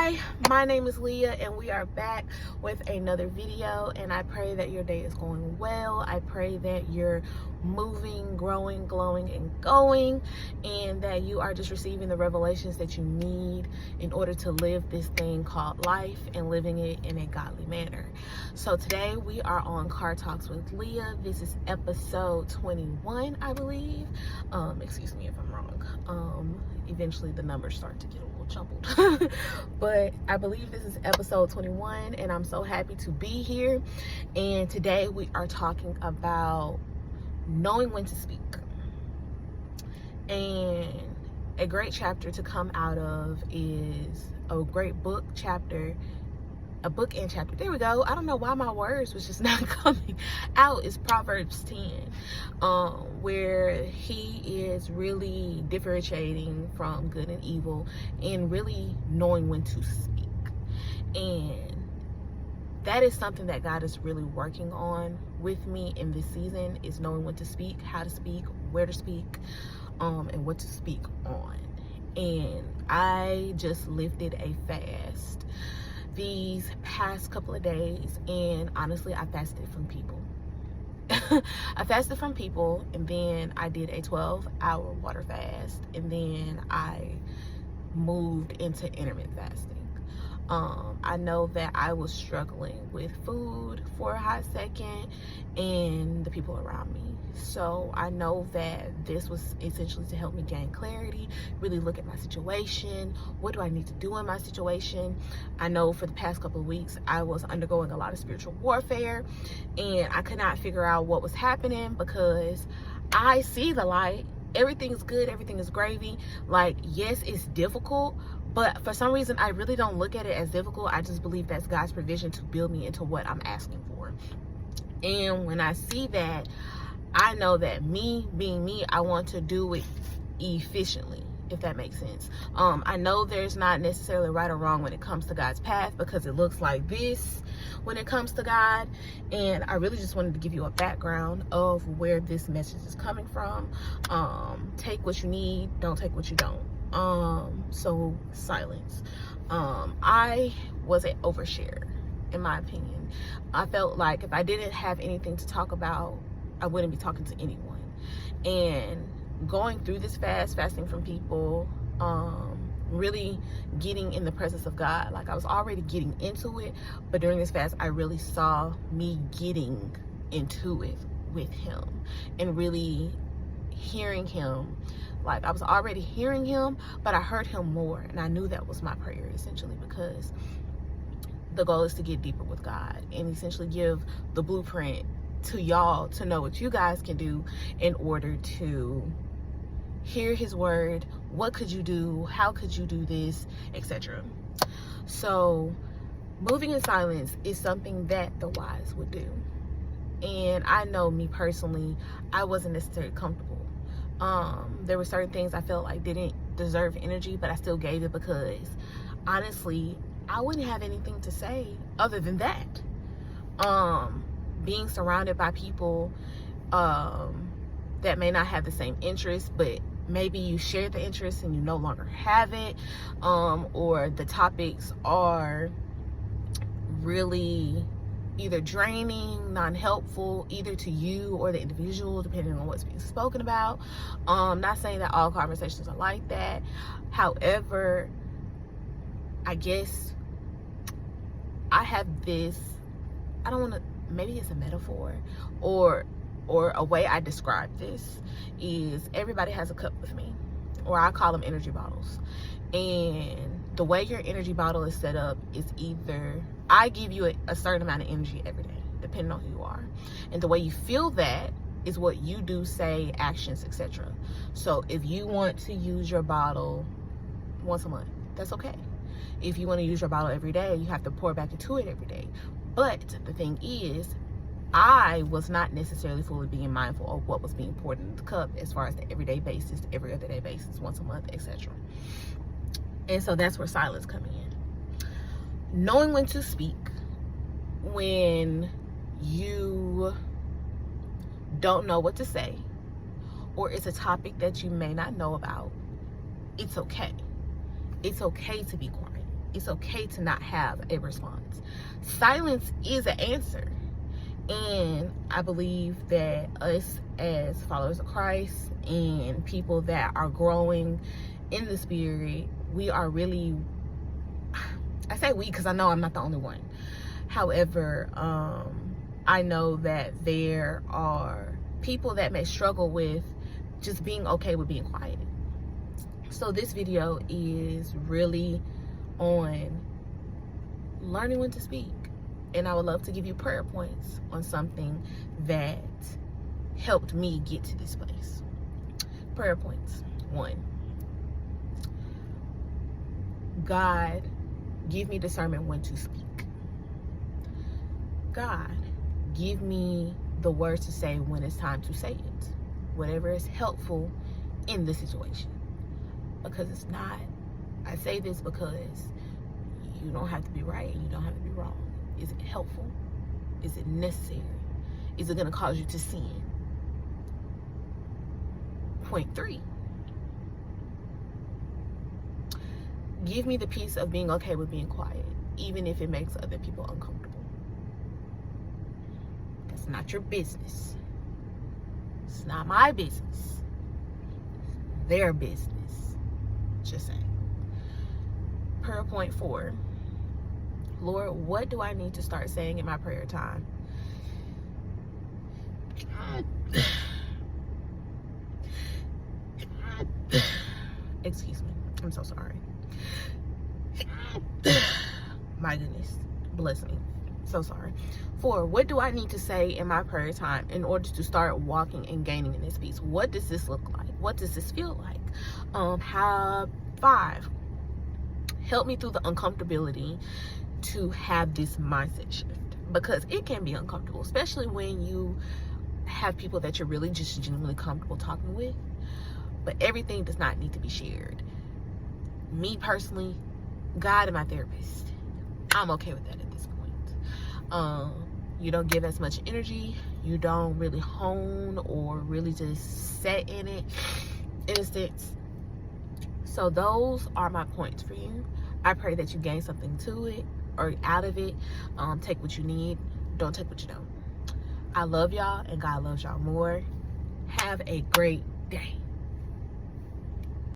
Hi, my name is Leah and we are back with another video, and I pray that your day is going well. I pray that you're moving, growing, glowing, and going, and that you are just receiving the revelations that you need in order to live this thing called life and living it in a godly manner. So today we are on Car Talks with Leah. This is episode 21, I believe. Excuse me if I'm wrong. Eventually the numbers start to get a little jumbled. But I believe this is episode 21, and I'm so happy to be here. And today we are talking about knowing when to speak. And a great chapter to come out of is a great book and chapter. There we go. I don't know why my words was just not coming out. It's Proverbs 10, where he is really differentiating from good and evil and really knowing when to speak. And that is something that God is really working on with me in this season, is knowing when to speak, how to speak, where to speak, and what to speak on. And I just lifted a fast these past couple of days, and honestly I fasted from people. I fasted from people, and then I did a 12-hour water fast, and then I moved into intermittent fasting. I know that I was struggling with food for a hot second and the people around me. So I know that this was essentially to help me gain clarity, really look at my situation. What do I need to do in my situation? I know for the past couple of weeks, I was undergoing a lot of spiritual warfare, and I could not figure out what was happening, because I see the light. Everything is good. Everything is gravy. Like, yes, it's difficult, but for some reason, I really don't look at it as difficult. I just believe that's God's provision to build me into what I'm asking for. And when I see that, I know that me being me, I want to do it efficiently, if that makes sense. I know there's not necessarily right or wrong when it comes to God's path, because it looks like this when it comes to God. And I really just wanted to give you a background of where this message is coming from. Take what you need, don't take what you don't. So silence. I was an oversharer, in my opinion. I felt like if I didn't have anything to talk about, I wouldn't be talking to anyone. And going through this fasting from people, really getting in the presence of God. Like, I was already getting into it, but during this fast, I really saw me getting into it with him and really hearing him. Like, I was already hearing him, but I heard him more, and I knew that was my prayer, essentially, because the goal is to get deeper with God and essentially give the blueprint to y'all to know what you guys can do in order to hear his word. What could you do? How could you do this, etc. So moving in silence is something that the wise would do. And I know, me personally, I wasn't necessarily comfortable. There were certain things I felt like didn't deserve energy, but I still gave it, because honestly, I wouldn't have anything to say other than that. Being surrounded by people that may not have the same interests, but maybe you share the interest and you no longer have it, or the topics are really either draining, non-helpful, either to you or the individual, depending on what's being spoken about. Not saying that all conversations are like that. However, I guess I have this, I don't want to, maybe it's a metaphor or a way I describe this is, everybody has a cup with me, or I call them energy bottles. And the way your energy bottle is set up is either I give you a certain amount of energy every day, depending on who you are. And the way you feel that is what you do, say, actions, etc. So if you want to use your bottle once a month, that's okay. If you want to use your bottle every day, you have to pour back into it every day. But the thing is, I was not necessarily fully being mindful of what was being poured into the cup, as far as the everyday basis, every other day basis, once a month, etc. And so that's where silence comes in. Knowing when to speak when you don't know what to say, or it's a topic that you may not know about, it's okay. It's okay to be quiet. It's okay to not have a response. Silence is an answer. And I believe that us as followers of Christ and people that are growing in the spirit, we are really, I say we because I know I'm not the only one. However, I know that there are people that may struggle with just being okay with being quiet. So this video is really on learning when to speak. And I would love to give you prayer points on something that helped me get to this place. Prayer points. 1, God, give me discernment when to speak. God, give me the words to say when it's time to say it. Whatever is helpful in the situation. Because it's not, I say this because you don't have to be right and you don't have to be wrong. Is it helpful? Is it necessary? Is it going to cause you to sin? Point 3. Give me the peace of being okay with being quiet, even if it makes other people uncomfortable. That's not your business. It's not my business. It's their business. Just saying. Prayer point 4. Lord, what do I need to start saying in my prayer time? Excuse me. I'm so sorry. My goodness. Bless me. So sorry. 4, what do I need to say in my prayer time in order to start walking and gaining in this peace? What does this look like? What does this feel like? 5, help me through the uncomfortability to have this mindset shift, because it can be uncomfortable, especially when you have people that you're really just genuinely comfortable talking with, but everything does not need to be shared. Me personally, God and my therapist, I'm okay with that at this point. You don't give as much energy, you don't really hone or really just set in it in a sense. So those are my points for you. I pray that you gain something to it or out of it. Take what you need, don't take what you don't. I love y'all and God loves y'all more. Have a great day.